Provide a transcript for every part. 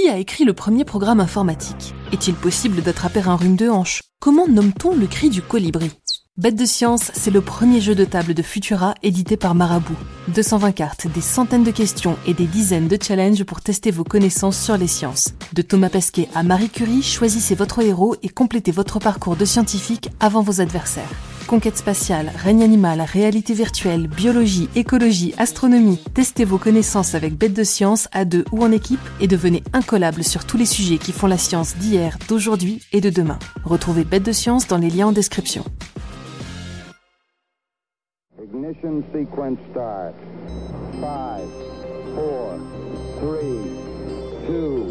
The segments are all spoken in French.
Qui a écrit le premier programme informatique ? Est-il possible d'attraper un rhume de hanche ? Comment nomme-t-on le cri du colibri ? Bête de science, c'est le premier jeu de table de Futura édité par Marabout. 220 cartes, des centaines de questions et des dizaines de challenges pour tester vos connaissances sur les sciences. De Thomas Pesquet à Marie Curie, choisissez votre héros et complétez votre parcours de scientifique avant vos adversaires. Conquête spatiale, règne animal, réalité virtuelle, biologie, écologie, astronomie. Testez vos connaissances avec Bête de science à deux ou en équipe et devenez incollable sur tous les sujets qui font la science d'hier, d'aujourd'hui et de demain. Retrouvez Bête de science dans les liens en description. Ignition sequence start. 5, 4, 3, 2,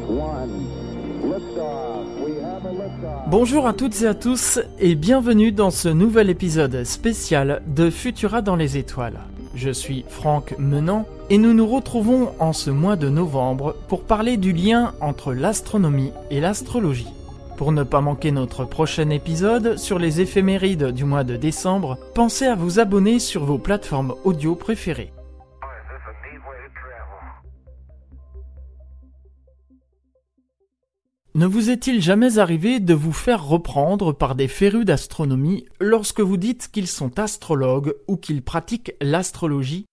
1. Liftoff. We have a liftoff. Bonjour à toutes et à tous et bienvenue dans ce nouvel épisode spécial de Futura dans les étoiles. Je suis Franck Menant et nous nous retrouvons en ce mois de novembre pour parler du lien entre l'astronomie et l'astrologie. Pour ne pas manquer notre prochain épisode sur les éphémérides du mois de décembre, pensez à vous abonner sur vos plateformes audio préférées. Ne vous est-il jamais arrivé de vous faire reprendre par des férus d'astronomie lorsque vous dites qu'ils sont astrologues ou qu'ils pratiquent l'astrologie ?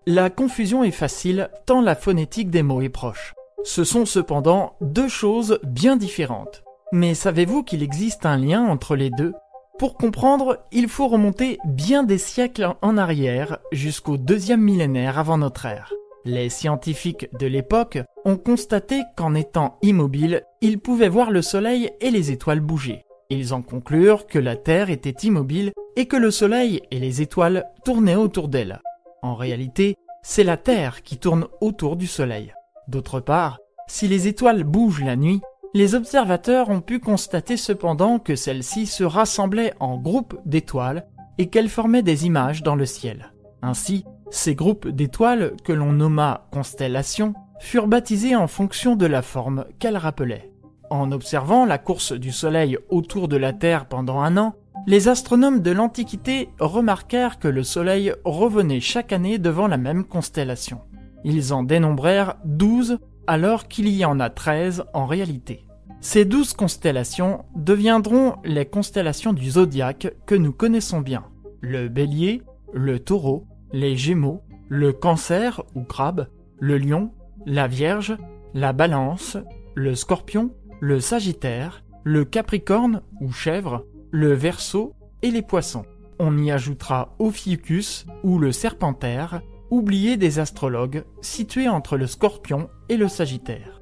La confusion est facile tant la phonétique des mots est proche. Ce sont cependant deux choses bien différentes. Mais savez-vous qu'il existe un lien entre les deux ? Pour comprendre, il faut remonter bien des siècles en arrière jusqu'au 2e millénaire avant notre ère. Les scientifiques de l'époque ont constaté qu'en étant immobiles, ils pouvaient voir le soleil et les étoiles bouger. Ils en conclurent que la Terre était immobile et que le soleil et les étoiles tournaient autour d'elle. En réalité, c'est la Terre qui tourne autour du soleil. D'autre part, si les étoiles bougent la nuit, les observateurs ont pu constater cependant que celles-ci se rassemblaient en groupes d'étoiles et qu'elles formaient des images dans le ciel. Ainsi, ces groupes d'étoiles, que l'on nomma constellations, furent baptisés en fonction de la forme qu'elles rappelaient. En observant la course du Soleil autour de la Terre pendant un an, les astronomes de l'Antiquité remarquèrent que le Soleil revenait chaque année devant la même constellation. Ils en dénombrèrent 12, alors qu'il y en a 13 en réalité. Ces 12 constellations deviendront les constellations du zodiaque que nous connaissons bien. Le Bélier, le Taureau, les Gémeaux, le Cancer ou Crabe, le Lion, la Vierge, la Balance, le Scorpion, le Sagittaire, le Capricorne ou Chèvre, le Verseau et les Poissons. On y ajoutera Ophiuchus ou le Serpentaire, oublié des astrologues, situé entre le Scorpion et le Sagittaire.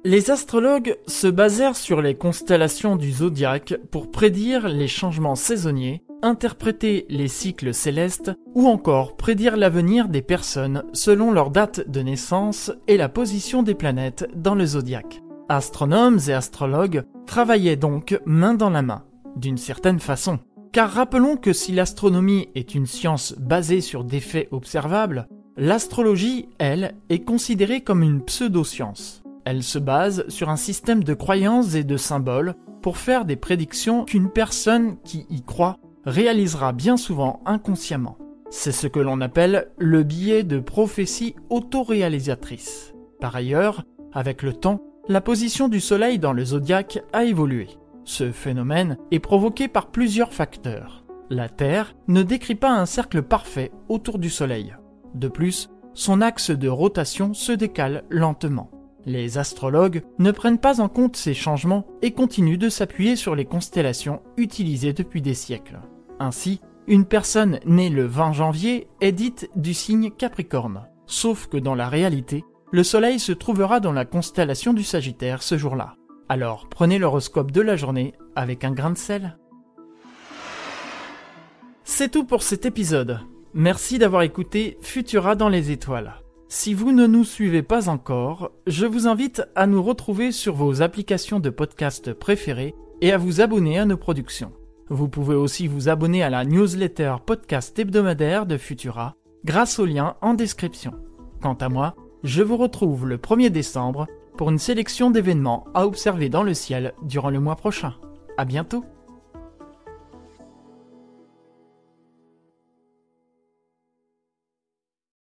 Les astrologues se basèrent sur les constellations du zodiaque pour prédire les changements saisonniers, interpréter les cycles célestes ou encore prédire l'avenir des personnes selon leur date de naissance et la position des planètes dans le zodiaque. Astronomes et astrologues travaillaient donc main dans la main, d'une certaine façon. Car rappelons que si l'astronomie est une science basée sur des faits observables, l'astrologie, elle, est considérée comme une pseudo-science. Elle se base sur un système de croyances et de symboles pour faire des prédictions qu'une personne qui y croit réalisera bien souvent inconsciemment. C'est ce que l'on appelle le biais de prophétie autoréalisatrice. Par ailleurs, avec le temps, la position du Soleil dans le zodiaque a évolué. Ce phénomène est provoqué par plusieurs facteurs. La Terre ne décrit pas un cercle parfait autour du Soleil. De plus, son axe de rotation se décale lentement. Les astrologues ne prennent pas en compte ces changements et continuent de s'appuyer sur les constellations utilisées depuis des siècles. Ainsi, une personne née le 20 janvier est dite du signe Capricorne, sauf que dans la réalité, le Soleil se trouvera dans la constellation du Sagittaire ce jour-là. Alors prenez l'horoscope de la journée avec un grain de sel. C'est tout pour cet épisode. Merci d'avoir écouté Futura dans les étoiles. Si vous ne nous suivez pas encore, je vous invite à nous retrouver sur vos applications de podcast préférées et à vous abonner à nos productions. Vous pouvez aussi vous abonner à la newsletter podcast hebdomadaire de Futura grâce au lien en description. Quant à moi, je vous retrouve le 1er décembre pour une sélection d'événements à observer dans le ciel durant le mois prochain. À bientôt!